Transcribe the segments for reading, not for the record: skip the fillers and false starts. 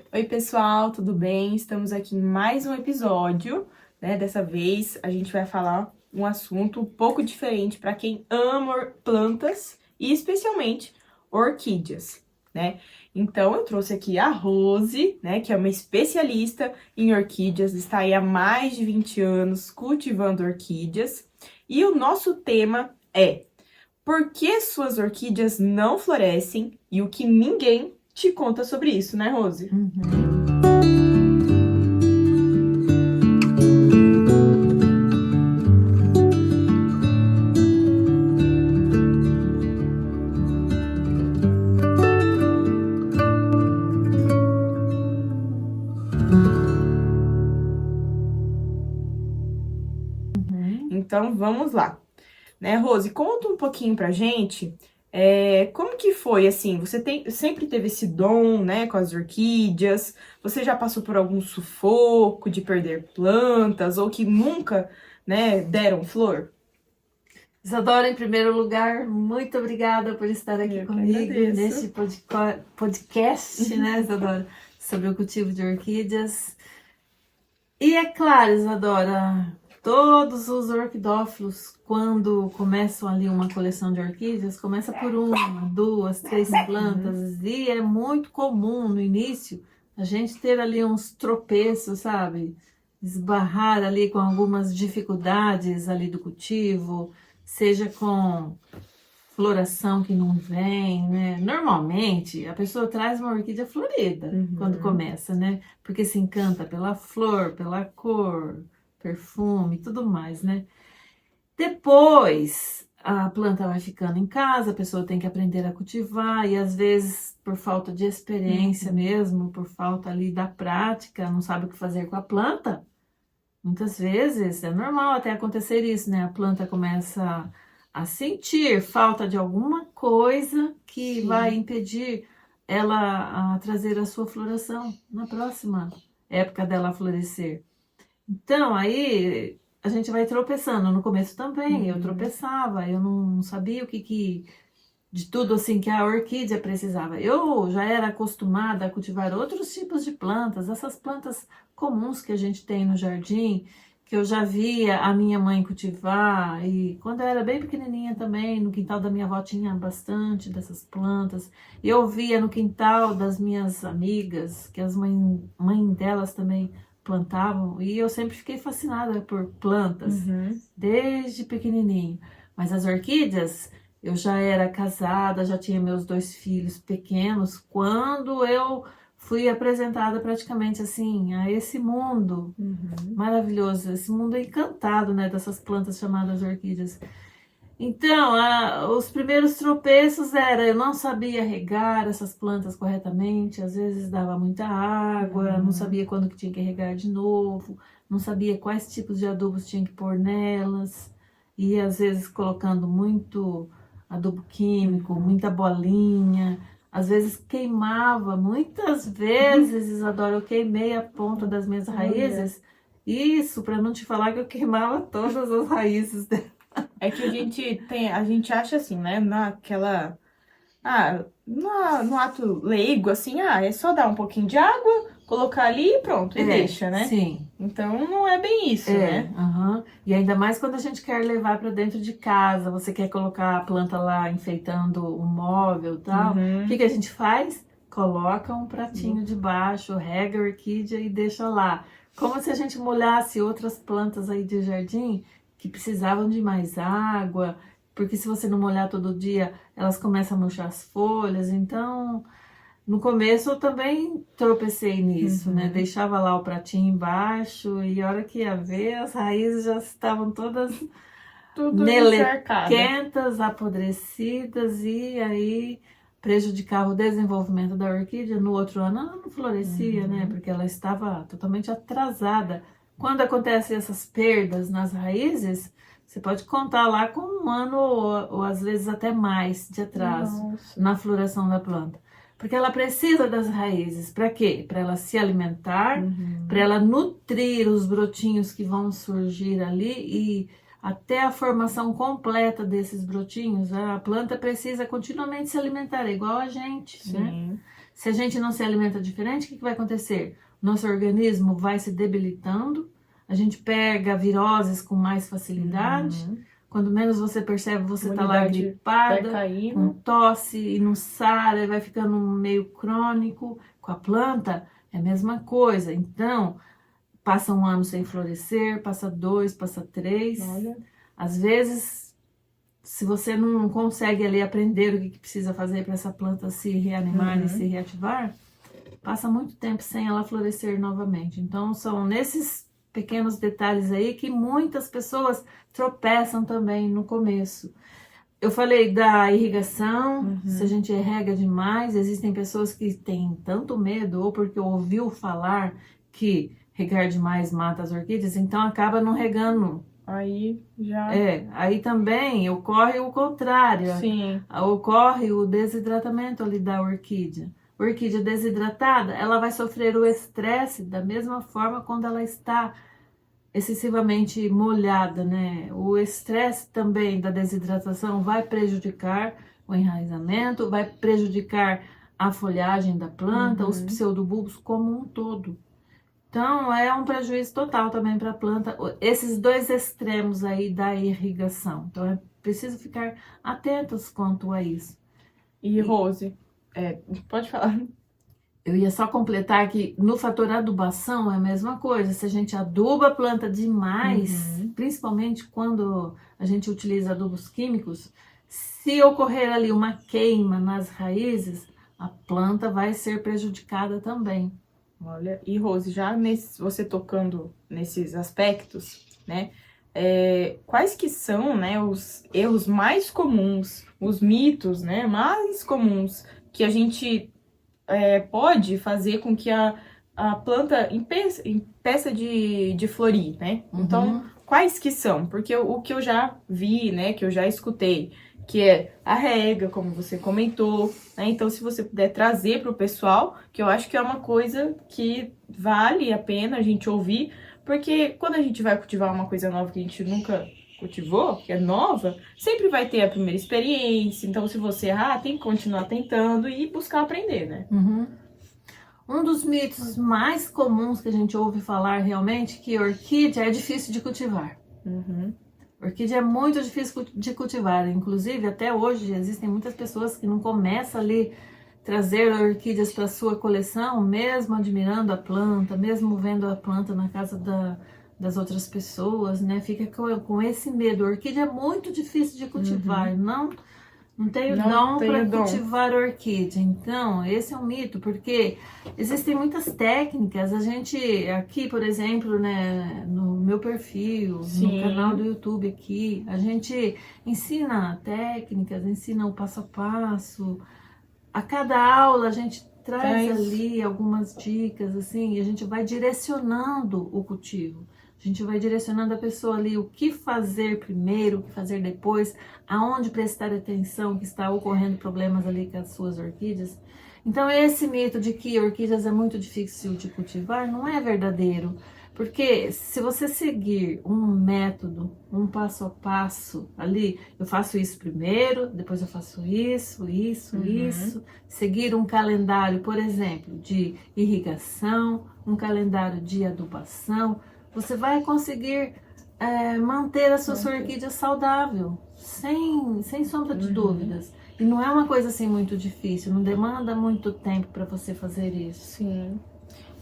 Oi, pessoal, tudo bem? Estamos aqui em mais um episódio, né? Dessa vez a gente vai falar um assunto um pouco diferente para quem ama plantas e especialmente orquídeas, né? Então eu trouxe aqui a Rose, né, que é uma especialista em orquídeas, está aí há mais de 20 anos cultivando orquídeas, e o nosso tema é: por que suas orquídeas não florescem e o que ninguém te conta sobre isso, né, Rose? Então vamos lá, né, Rose? Conta um pouquinho pra gente, como que foi, assim, sempre teve esse dom, né, com as orquídeas? Você já passou por algum sufoco de perder plantas ou que nunca, né, deram flor? Isadora, em primeiro lugar, muito obrigada por estar aqui Eu que comigo agradeço. neste podcast, né, Isadora, sobre o cultivo de orquídeas. E é claro, Isadora, todos os orquidófilos, quando começam ali uma coleção de orquídeas, começa por uma, duas, três plantas, e é muito comum no início a gente ter ali uns tropeços, sabe? Esbarrar ali com algumas dificuldades ali do cultivo, seja com floração que não vem, né? Normalmente a pessoa traz uma orquídea florida quando começa, né? Porque se encanta pela flor, pela cor, perfume e tudo mais, né? Depois a planta vai ficando em casa, a pessoa tem que aprender a cultivar e às vezes por falta de experiência mesmo, por falta ali da prática, não sabe o que fazer com a planta. Muitas vezes é normal até acontecer isso, né? A planta começa a sentir falta de alguma coisa que vai impedir ela a trazer a sua floração na próxima época dela florescer. Então, aí a gente vai tropeçando. No começo também, eu tropeçava, eu não sabia de tudo assim que a orquídea precisava. Eu já era acostumada a cultivar outros tipos de plantas, essas plantas comuns que a gente tem no jardim, que eu já via a minha mãe cultivar, e quando eu era bem pequenininha também, no quintal da minha avó tinha bastante dessas plantas. Eu via no quintal das minhas amigas, que as mães delas também plantavam, e eu sempre fiquei fascinada por plantas, desde pequenininho. Mas as orquídeas, eu já era casada, já tinha meus 2 filhos pequenos, quando eu fui apresentada praticamente assim a esse mundo maravilhoso, esse mundo encantado, né, dessas plantas chamadas orquídeas. Então, os primeiros tropeços era, eu não sabia regar essas plantas corretamente, às vezes dava muita água, não sabia quando que tinha que regar de novo, não sabia quais tipos de adubos tinha que pôr nelas, e às vezes colocando muito adubo químico, muita bolinha, às vezes queimava, muitas vezes, Isadora, eu queimei a ponta das minhas raízes, isso, para não te falar que eu queimava todas as raízes. É que a gente acha assim, né, no ato leigo, assim, é só dar um pouquinho de água, colocar ali e pronto, e deixa, né? Sim. Então não é bem isso, né? E ainda mais quando a gente quer levar para dentro de casa, você quer colocar a planta lá enfeitando o móvel e tal. O que a gente faz? Coloca um pratinho de baixo, rega a orquídea e deixa lá. Como se a gente molhasse outras plantas aí de jardim que precisavam de mais água, porque se você não molhar todo dia, elas começam a murchar as folhas. Então, no começo eu também tropecei nisso, né? Deixava lá o pratinho embaixo e a hora que ia ver, as raízes já estavam todas Tudo encharcada. melequentas, apodrecidas, e aí prejudicava o desenvolvimento da orquídea. No outro ano ela não florescia, né? Porque ela estava totalmente atrasada. Quando acontecem essas perdas nas raízes, você pode contar lá com um ano ou às vezes até mais de atraso na floração da planta. Porque ela precisa das raízes. Para quê? Para ela se alimentar, para ela nutrir os brotinhos que vão surgir ali e até a formação completa desses brotinhos, a planta precisa continuamente se alimentar, é igual a gente, né? Se a gente não se alimenta diferente, o que vai acontecer? Nosso organismo vai se debilitando, a gente pega viroses com mais facilidade. Quando menos você percebe, você tá lá Imunidade vai gripada, caindo. com tosse e não sara, e vai ficando meio crônico. Com a planta é a mesma coisa. Então, passa um ano sem florescer, passa 2, passa 3. Olha. Às vezes, se você não consegue ali aprender o que precisa fazer para essa planta se reanimar e se reativar, passa muito tempo sem ela florescer novamente. Então, são nesses pequenos detalhes aí que muitas pessoas tropeçam também no começo. Eu falei da irrigação, se a gente rega demais, existem pessoas que têm tanto medo, ou porque ouviu falar que regar demais mata as orquídeas, então acaba não regando. Aí já... Aí também ocorre o contrário. Sim. Ocorre o desidratamento ali da orquídea. Orquídea desidratada, ela vai sofrer o estresse da mesma forma quando ela está excessivamente molhada, né? O estresse também da desidratação vai prejudicar o enraizamento, vai prejudicar a folhagem da planta, os pseudobulbos como um todo. Então, é um prejuízo total também para a planta, esses dois extremos aí da irrigação. Então, é preciso ficar atentos quanto a isso. E Rose, pode falar. Eu ia só completar que no fator adubação é a mesma coisa. Se a gente aduba a planta demais, principalmente quando a gente utiliza adubos químicos, se ocorrer ali uma queima nas raízes, a planta vai ser prejudicada também. Olha, e Rose, já você tocando nesses aspectos, né? Quais que são, né, os erros mais comuns, os mitos, né, mais comuns que a gente pode fazer com que a planta impeça de florir, né? Então, quais que são? Porque o que eu já vi, né, que eu já escutei, que é a rega, como você comentou, né? Então, se você puder trazer para o pessoal, que eu acho que é uma coisa que vale a pena a gente ouvir, porque quando a gente vai cultivar uma coisa nova que a gente nunca cultivou, que é nova, sempre vai ter a primeira experiência. Então, se você errar, tem que continuar tentando e buscar aprender, né? Um dos mitos mais comuns que a gente ouve falar realmente é que orquídea é difícil de cultivar. Orquídea é muito difícil de cultivar. Inclusive, até hoje, existem muitas pessoas que não começam ali trazer orquídeas para sua coleção, mesmo admirando a planta, mesmo vendo a planta na casa das outras pessoas, né? Fica com esse medo. A orquídea é muito difícil de cultivar. Não tenho dom para cultivar orquídea. Então, esse é um mito, porque existem muitas técnicas. A gente, aqui, por exemplo, né, no meu perfil, no canal do YouTube aqui, a gente ensina técnicas, ensina o passo a passo. A cada aula a gente traz ali algumas dicas, assim, e a gente vai direcionando o cultivo. A gente vai direcionando a pessoa ali o que fazer primeiro, o que fazer depois, aonde prestar atenção que está ocorrendo problemas ali com as suas orquídeas. Então, esse mito de que orquídeas é muito difícil de cultivar não é verdadeiro. Porque se você seguir um método, um passo a passo ali, eu faço isso primeiro, depois eu faço isso, seguir um calendário, por exemplo, de irrigação, um calendário de adubação, você vai conseguir manter a sua orquídea saudável, sem sombra de dúvidas. E não é uma coisa assim muito difícil, não demanda muito tempo para você fazer isso. Sim.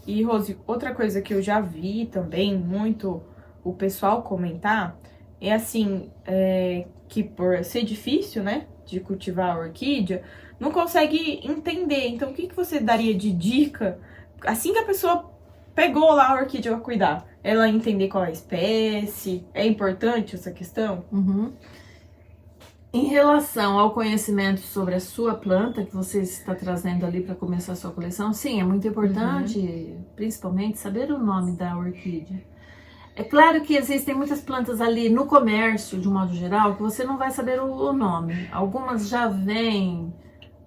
E, Rose, outra coisa que eu já vi também muito o pessoal comentar é assim, que por ser difícil, né, de cultivar a orquídea, não consegue entender. Então, o que você daria de dica, assim que a pessoa pegou lá a orquídea para cuidar, ela entender qual é a espécie? É importante essa questão? Em relação ao conhecimento sobre a sua planta que você está trazendo ali para começar a sua coleção, sim, é muito importante, principalmente, saber o nome da orquídea. É claro que existem muitas plantas ali no comércio, de um modo geral, que você não vai saber o nome. Algumas já vêm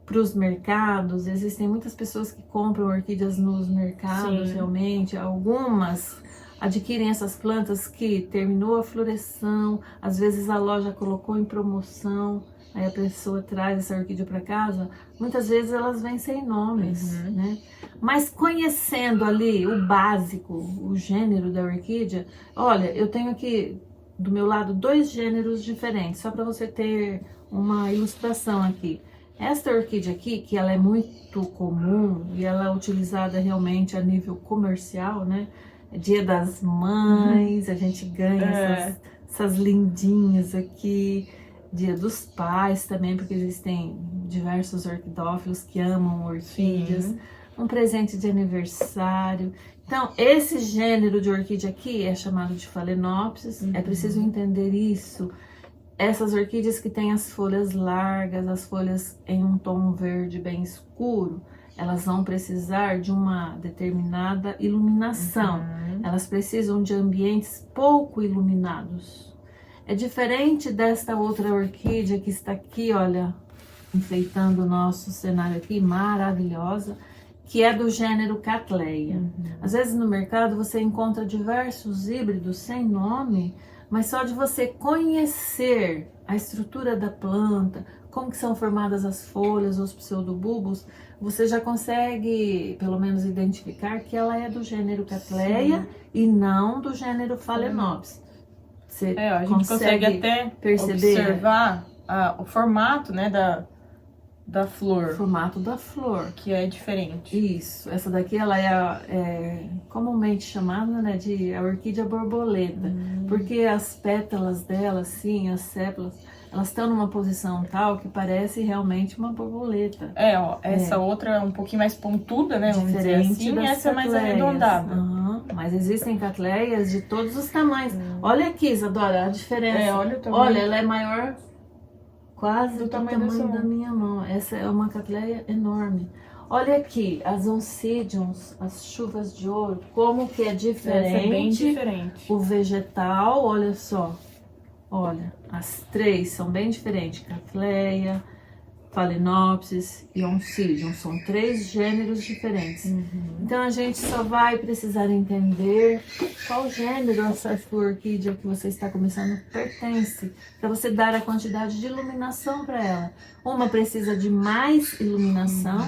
para os mercados, existem muitas pessoas que compram orquídeas nos mercados, realmente. Algumas adquirem essas plantas que terminou a floração, às vezes a loja colocou em promoção, aí a pessoa traz essa orquídea para casa, muitas vezes elas vêm sem nomes, né? Mas conhecendo ali o básico, o gênero da orquídea, olha, eu tenho aqui do meu lado 2 gêneros diferentes, só para você ter uma ilustração aqui. Esta orquídea aqui, que ela é muito comum e ela é utilizada realmente a nível comercial, né? Dia das Mães, a gente ganha essas lindinhas aqui. Dia dos Pais também, porque existem diversos orquidófilos que amam orquídeas. Sim. Um presente de aniversário. Então, esse gênero de orquídea aqui é chamado de Phalaenopsis. É preciso entender isso. Essas orquídeas que têm as folhas largas, as folhas em um tom verde bem escuro, elas vão precisar de uma determinada iluminação. Elas precisam de ambientes pouco iluminados. É diferente desta outra orquídea que está aqui, olha, enfeitando o nosso cenário aqui, maravilhosa, que é do gênero Cattleya. Às vezes no mercado você encontra diversos híbridos sem nome, mas só de você conhecer a estrutura da planta, como que são formadas as folhas, os pseudobulbos, você já consegue, pelo menos, identificar que ela é do gênero Cattleya e não do gênero Phalaenopsis. Você a gente consegue até observar o formato, né, da flor. O formato da flor. Que é diferente. Isso. Essa daqui, ela é comumente chamada, né, de a orquídea borboleta. Porque as pétalas dela, assim, as sépalas, elas estão numa posição tal que parece realmente uma borboleta. Essa outra é um pouquinho mais pontuda, né, vamos dizer Diferente assim, das e essa é mais Cattleyas. arredondada. Mas existem Cattleyas de todos os tamanhos. Olha aqui, Isadora, a diferença. Olha o tamanho. Olha, ela é maior quase do tamanho dessa da minha mão. Essa é uma Cattleya enorme. Olha aqui, as Oncidiums, as chuvas de ouro, como que é diferente. Essa é bem diferente. O vegetal, olha só. Olha, as 3 são bem diferentes. Cattleya, Phalaenopsis e Oncidium. São 3 gêneros diferentes. Então a gente só vai precisar entender qual gênero essa orquídea que você está começando pertence, para você dar a quantidade de iluminação para ela. Uma precisa de mais iluminação,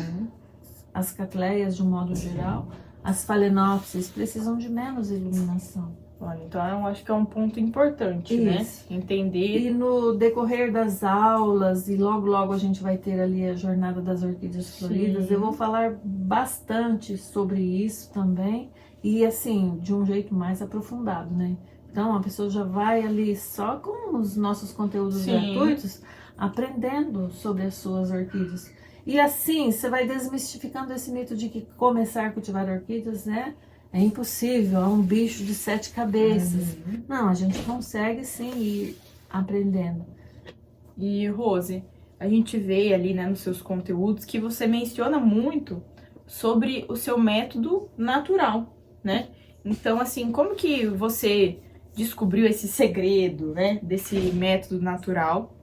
as Cattleyas de um modo geral. As Phalaenopsis precisam de menos iluminação. Olha, então eu acho que é um ponto importante, Isso. né? Entender. E no decorrer das aulas, e logo a gente vai ter ali a Jornada das Orquídeas Floridas, eu vou falar bastante sobre isso também, e assim, de um jeito mais aprofundado, né? Então a pessoa já vai ali só com os nossos conteúdos gratuitos, aprendendo sobre as suas orquídeas. E assim, você vai desmistificando esse mito de que começar a cultivar orquídeas, né? É impossível, é um bicho de 7 cabeças. Não, a gente consegue sim ir aprendendo. E Rose, a gente vê ali, né, nos seus conteúdos que você menciona muito sobre o seu método natural, né? Então, assim, como que você descobriu esse segredo, né, desse método natural,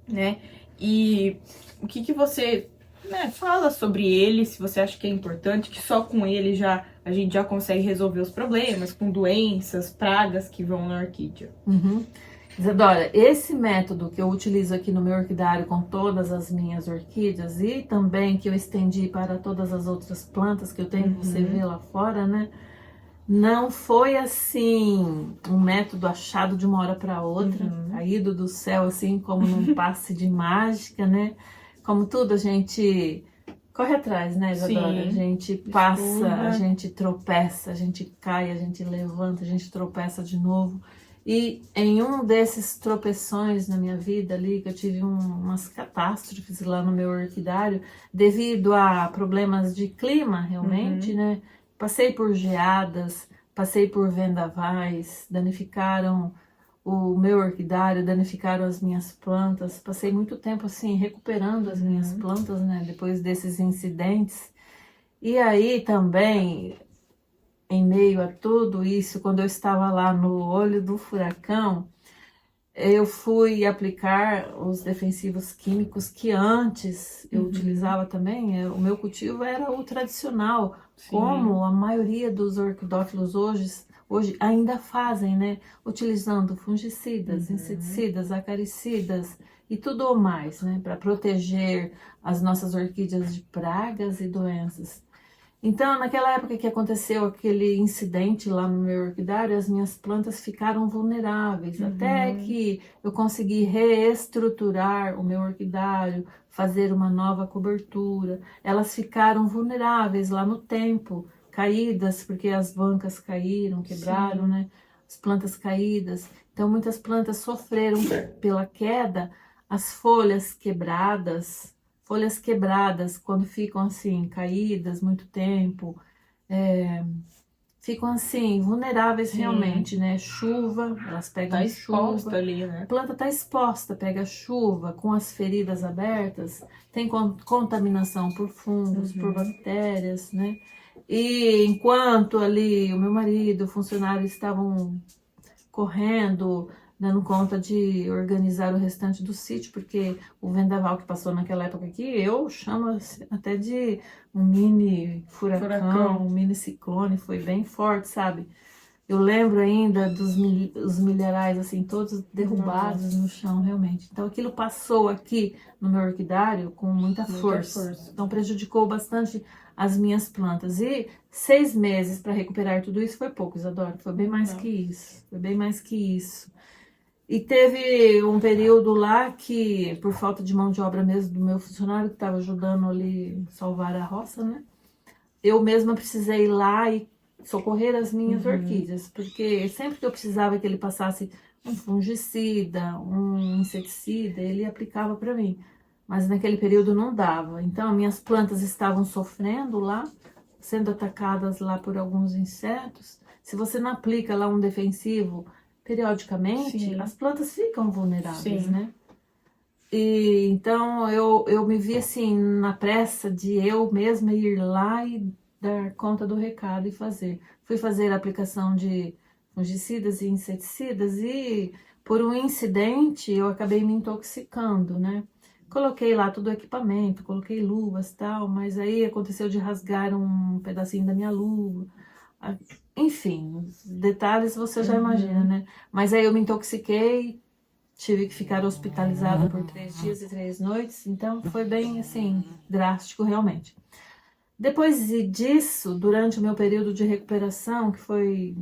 né? E o que você, né, fala sobre ele, se você acha que é importante, que só com ele a gente já consegue resolver os problemas, com doenças, pragas que vão na orquídea. Isadora, esse método que eu utilizo aqui no meu orquidário com todas as minhas orquídeas e também que eu estendi para todas as outras plantas que eu tenho, que você vê lá fora, né? Não foi assim um método achado de uma hora para outra, caído do céu assim como num passe de mágica, né? Como tudo a gente corre atrás, né, Isadora? A gente passa, a gente tropeça, a gente cai, a gente levanta, a gente tropeça de novo. E em um desses tropeções na minha vida ali, que eu tive umas catástrofes lá no meu orquidário, devido a problemas de clima, realmente, né? Passei por geadas, passei por vendavais, danificaram o meu orquidário, danificaram as minhas plantas. Passei muito tempo assim, recuperando as minhas plantas, né? Depois desses incidentes. E aí também, em meio a tudo isso, quando eu estava lá no olho do furacão, eu fui aplicar os defensivos químicos que antes eu utilizava também. O meu cultivo era o tradicional, Sim. como a maioria dos orquidófilos hoje ainda fazem, né? Utilizando fungicidas, inseticidas, acaricidas e tudo o mais, né? Para proteger as nossas orquídeas de pragas e doenças. Então, naquela época que aconteceu aquele incidente lá no meu orquidário, as minhas plantas ficaram vulneráveis, até que eu consegui reestruturar o meu orquidário, fazer uma nova cobertura. Elas ficaram vulneráveis lá no tempo, caídas, porque as bancas caíram, quebraram, Sim. né? As plantas caídas. Então, muitas plantas sofreram pela queda, as folhas quebradas, quando ficam assim, caídas muito tempo, ficam assim, vulneráveis Sim. realmente, né? Chuva, elas pegam Tá exposta chuva. ali, A né? planta está exposta, pega chuva, com as feridas abertas, tem contaminação por fungos, por bactérias, né? E enquanto ali o meu marido, o funcionário estavam correndo, dando conta de organizar o restante do sítio, porque o vendaval que passou naquela época aqui, eu chamo até de um mini furacão, um mini ciclone, foi bem forte, sabe? Eu lembro ainda os milharais, assim, todos derrubados no chão, realmente. Então, aquilo passou aqui no meu orquidário com muita força. Então, prejudicou bastante as minhas plantas. E 6 meses para recuperar tudo isso foi pouco, Isadora. Foi bem mais que isso. Foi bem mais que isso. E teve um período lá que, por falta de mão de obra mesmo do meu funcionário, que estava ajudando ali salvar a roça, né? Eu mesma precisei ir lá e socorrer as minhas orquídeas, porque sempre que eu precisava que ele passasse um fungicida, um inseticida, ele aplicava para mim. Mas naquele período não dava. Então, minhas plantas estavam sofrendo lá, sendo atacadas lá por alguns insetos. Se você não aplica lá um defensivo periodicamente, Sim. as plantas ficam vulneráveis, Sim. né? E então eu me vi assim na pressa de eu mesma ir lá e dar conta do recado e fazer. Fui fazer a aplicação de fungicidas e inseticidas e por um incidente eu acabei me intoxicando, né? Coloquei lá todo o equipamento, coloquei luvas e tal, mas aí aconteceu de rasgar um pedacinho da minha luva. Ah, enfim, os detalhes você já imagina, né? Mas aí eu me intoxiquei, tive que ficar hospitalizada por 3 dias e 3 noites, então foi bem assim, drástico realmente. Depois disso, durante o meu período de recuperação, que foi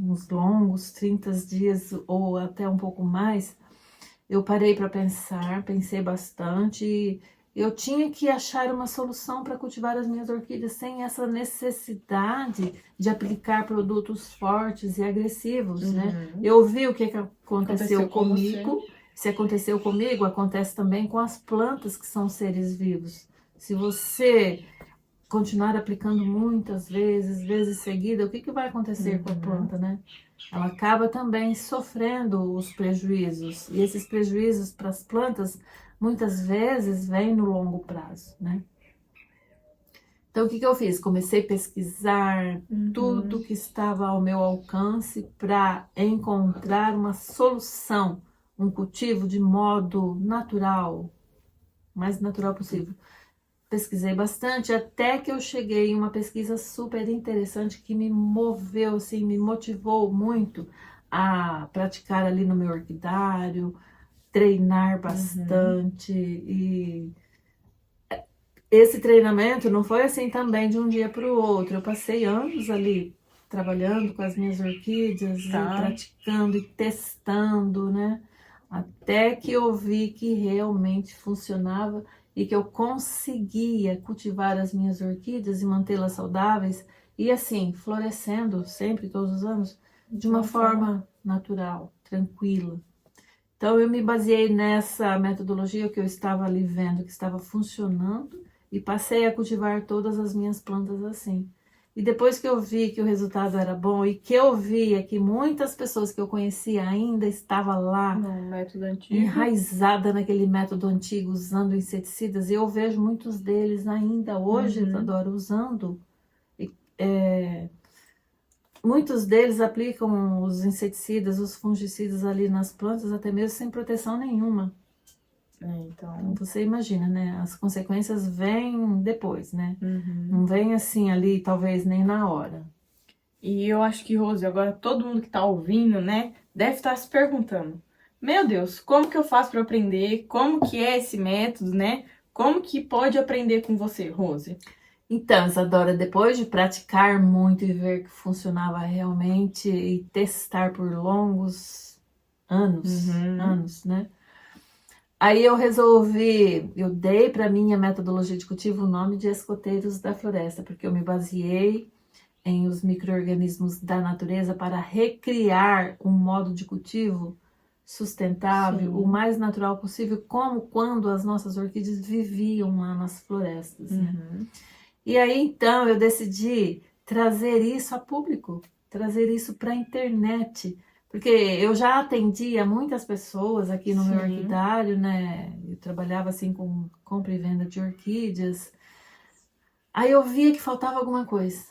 uns longos 30 dias ou até um pouco mais, eu parei para pensar, pensei bastante e eu tinha que achar uma solução para cultivar as minhas orquídeas sem essa necessidade de aplicar produtos fortes e agressivos, né? Eu vi o que aconteceu comigo. Se aconteceu comigo, acontece também com as plantas que são seres vivos. Se você continuar aplicando muitas vezes seguida, o que vai acontecer com a planta, né? Ela acaba também sofrendo os prejuízos. E esses prejuízos para as plantas, muitas vezes, vêm no longo prazo, né? Então, o que eu fiz? Comecei a pesquisar tudo que estava ao meu alcance para encontrar uma solução, um cultivo de modo natural, o mais natural possível. Pesquisei bastante até que eu cheguei em uma pesquisa super interessante que me moveu, assim, me motivou muito a praticar ali no meu orquidário, treinar bastante. E esse treinamento não foi assim também de um dia para o outro. Eu passei anos ali trabalhando com as minhas orquídeas e praticando e testando, né? Até que eu vi que realmente funcionava e que eu conseguia cultivar as minhas orquídeas e mantê-las saudáveis e assim, florescendo sempre, todos os anos, de uma forma natural, tranquila. Então eu me baseei nessa metodologia que eu estava ali vendo que estava funcionando e passei a cultivar todas as minhas plantas assim. E depois que eu vi que o resultado era bom e que eu via que muitas pessoas que eu conhecia ainda estavam lá No método antigo. enraizada naquele método antigo, usando inseticidas, e eu vejo muitos deles ainda hoje, Isadora, usando. Muitos deles aplicam os inseticidas, os fungicidas ali nas plantas, até mesmo sem proteção nenhuma. Então, Você imagina, né? As consequências vêm depois, né? uhum. Não vem assim ali, talvez nem na hora. E eu acho que, Rose, agora todo mundo que tá ouvindo, né, deve estar se perguntando: meu Deus, como que eu faço para aprender? Como que é esse método, né? Como que pode aprender com você, Rose? Então, Isadora, depois de praticar muito e ver que funcionava realmente e testar por longos Uhum. anos, né? Aí eu dei para minha metodologia de cultivo o nome de Escoteiros da Floresta, porque eu me baseei em os micro-organismos da natureza para recriar um modo de cultivo sustentável, o Sim. mais natural possível, como quando as nossas orquídeas viviam lá nas florestas, né? Uhum. E aí então eu decidi trazer isso a público, trazer isso para a internet, porque eu já atendia muitas pessoas aqui no meu Sim. orquidário, né? Eu trabalhava assim com compra e venda de orquídeas. Aí eu via que faltava alguma coisa,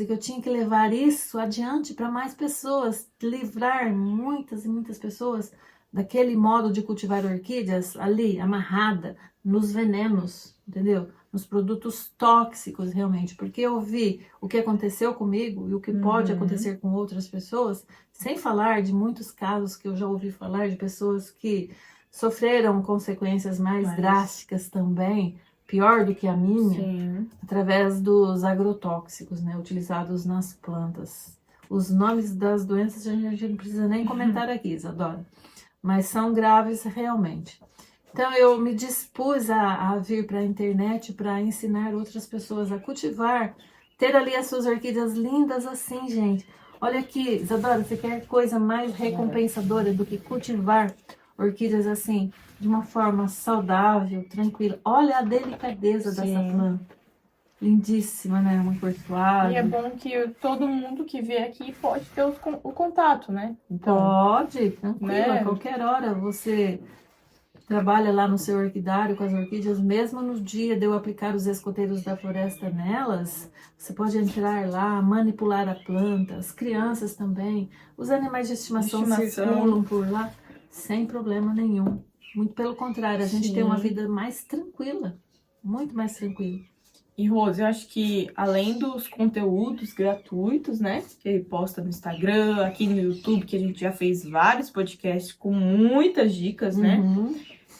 que eu tinha que levar isso adiante para mais pessoas, livrar muitas e muitas pessoas daquele modo de cultivar orquídeas ali, amarrada nos venenos, entendeu? Nos produtos tóxicos realmente, porque eu vi o que aconteceu comigo e o que pode Uhum. acontecer com outras pessoas, sem falar de muitos casos que eu já ouvi falar de pessoas que sofreram consequências mais Mas, drásticas também, pior do que a minha, sim. através dos agrotóxicos, né, utilizados nas plantas. Os nomes das doenças a gente não precisa nem comentar aqui, Isadora, mas são graves realmente. Então eu me dispus a vir para a internet para ensinar outras pessoas a cultivar, ter ali as suas orquídeas lindas assim, gente. Olha aqui, Isadora, você quer coisa mais recompensadora do que cultivar orquídeas assim, de uma forma saudável, tranquila? Olha a delicadeza dessa Sim. planta. Lindíssima, né? Uma cor E é suave. bom que todo mundo que vê aqui pode ter o contato, né? Então, Pode, tranquila, a né? qualquer hora você trabalha lá no seu orquidário com as orquídeas, mesmo no dia de eu aplicar os escoteiros da floresta nelas, você pode entrar lá, manipular a planta, as crianças também, os animais de De estimação estimação. circulam por lá sem problema nenhum. Muito pelo contrário, a gente tem uma Sim. vida mais tranquila, muito mais tranquila. E, Rose, eu acho que além dos conteúdos gratuitos, né, que ele posta no Instagram, aqui no YouTube, que a gente já fez vários podcasts com muitas dicas, né, Uhum.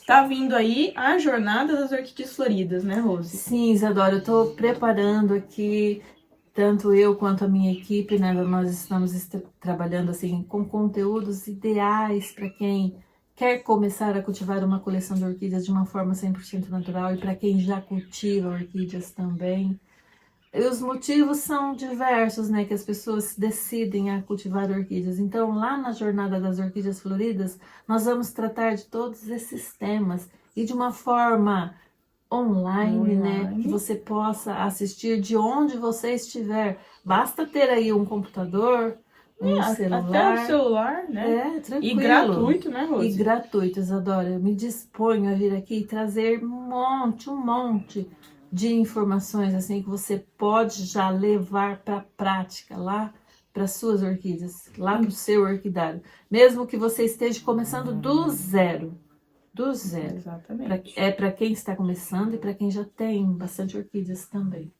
tá vindo aí a Jornada das Orquídeas Floridas, né, Rose? Sim, Isadora, eu estou preparando aqui, tanto eu quanto a minha equipe, né? Nós estamos trabalhando assim com conteúdos ideais para quem quer começar a cultivar uma coleção de orquídeas de uma forma 100% natural e para quem já cultiva orquídeas também. E os motivos são diversos, né, que as pessoas decidem a cultivar orquídeas. Então, lá na Jornada das Orquídeas Floridas, nós vamos tratar de todos esses temas e de uma forma online, né, que Online. você possa assistir de onde você estiver. Basta ter aí um computador, um Até o celular, celular, né? E tranquilo gratuito, né, e Rose? gratuito, Isadora. Eu me disponho a vir aqui e trazer um monte de informações assim que você pode já levar para a prática lá para suas orquídeas, lá para o seu orquidário, mesmo que você esteja começando do zero. Do zero. Exatamente. É para quem está começando e para quem já tem bastante orquídeas também.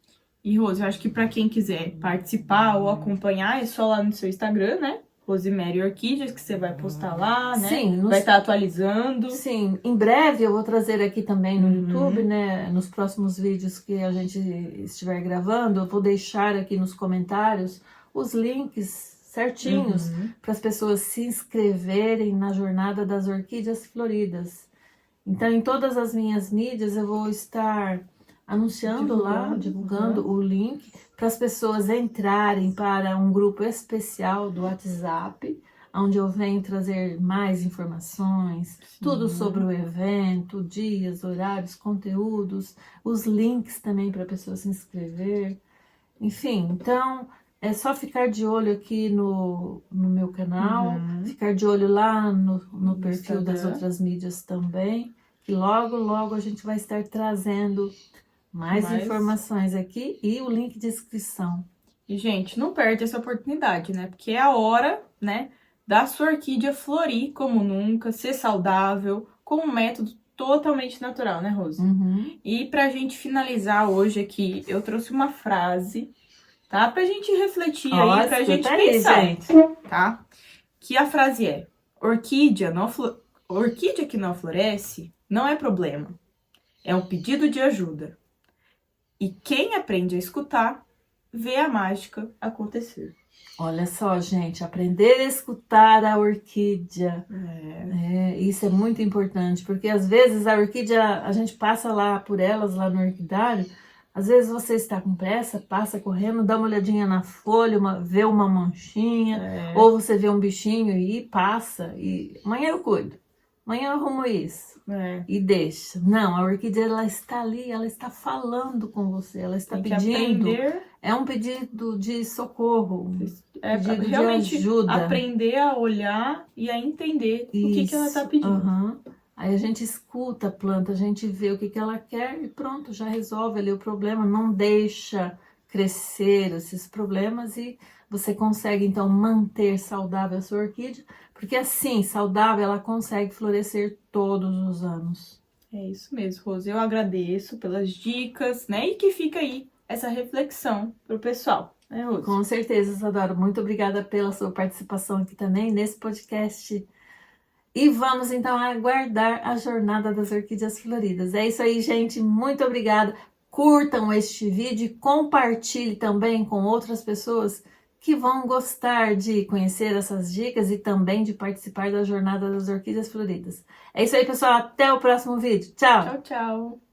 E, Rose, eu acho que para quem quiser participar ou acompanhar, é só lá no seu Instagram, né? Rosemary Orquídeas, que você vai postar lá, né? Sim, Vai estar atualizando. sim, em breve eu vou trazer aqui também no YouTube, Uhum. né? Nos próximos vídeos que a gente estiver gravando, eu vou deixar aqui nos comentários os links certinhos Uhum. para as pessoas se inscreverem na Jornada das Orquídeas Floridas. Então, em todas as minhas mídias, eu vou estar anunciando lá, divulgando Uhum. o link para as pessoas entrarem para um grupo especial do WhatsApp, onde eu venho trazer mais informações, tudo sobre o Sim. evento, dias, horários, conteúdos, os links também para a pessoa se inscrever. Enfim, então é só ficar de olho aqui no meu canal, Uhum. ficar de olho lá no No perfil das Instagram. outras mídias também, que logo, logo a gente vai estar trazendo mais Mas, informações aqui e o link de inscrição. e, gente, não perde essa oportunidade, né? Porque é a hora, né, da sua orquídea florir como nunca, ser saudável, com um método totalmente natural, né, Rose? Uhum. E pra gente finalizar hoje aqui, eu trouxe uma frase, tá? Pra gente refletir aí, pra gente Escuta aí, pensar, gente. tá? Que a frase é: orquídea que não floresce não é problema, é um pedido de ajuda. E quem aprende a escutar, vê a mágica acontecer. Olha só, gente, aprender a escutar a orquídea. Isso é muito importante, porque às vezes a orquídea, a gente passa lá por elas, lá no orquidário, às vezes você está com pressa, passa correndo, dá uma olhadinha na folha, vê uma manchinha, ou você vê um bichinho e passa, e amanhã eu cuido, amanhã eu arrumo isso, e deixa. Não, a orquídea, ela está ali, ela está falando com você, ela está Tem que pedindo, aprender, é um pedido de socorro, pedido de realmente ajuda. aprender a olhar e a entender o que ela está pedindo. Uhum. Aí a gente escuta a planta, a gente vê o que ela quer e pronto, já resolve ali o problema, não deixa crescer esses problemas e você consegue então manter saudável a sua orquídea, porque assim, saudável, ela consegue florescer todos os anos. É isso mesmo, Rose. Eu agradeço pelas dicas, né? E que fica aí essa reflexão pro pessoal, né, Rose? Com certeza, Isadora. Muito obrigada pela sua participação aqui também nesse podcast. E vamos então aguardar a Jornada das Orquídeas Floridas. É isso aí, gente. Muito obrigada. Curtam este vídeo e compartilhe também com outras pessoas que vão gostar de conhecer essas dicas e também de participar da Jornada das Orquídeas Floridas. É isso aí, pessoal. Até o próximo vídeo. Tchau! Tchau, tchau!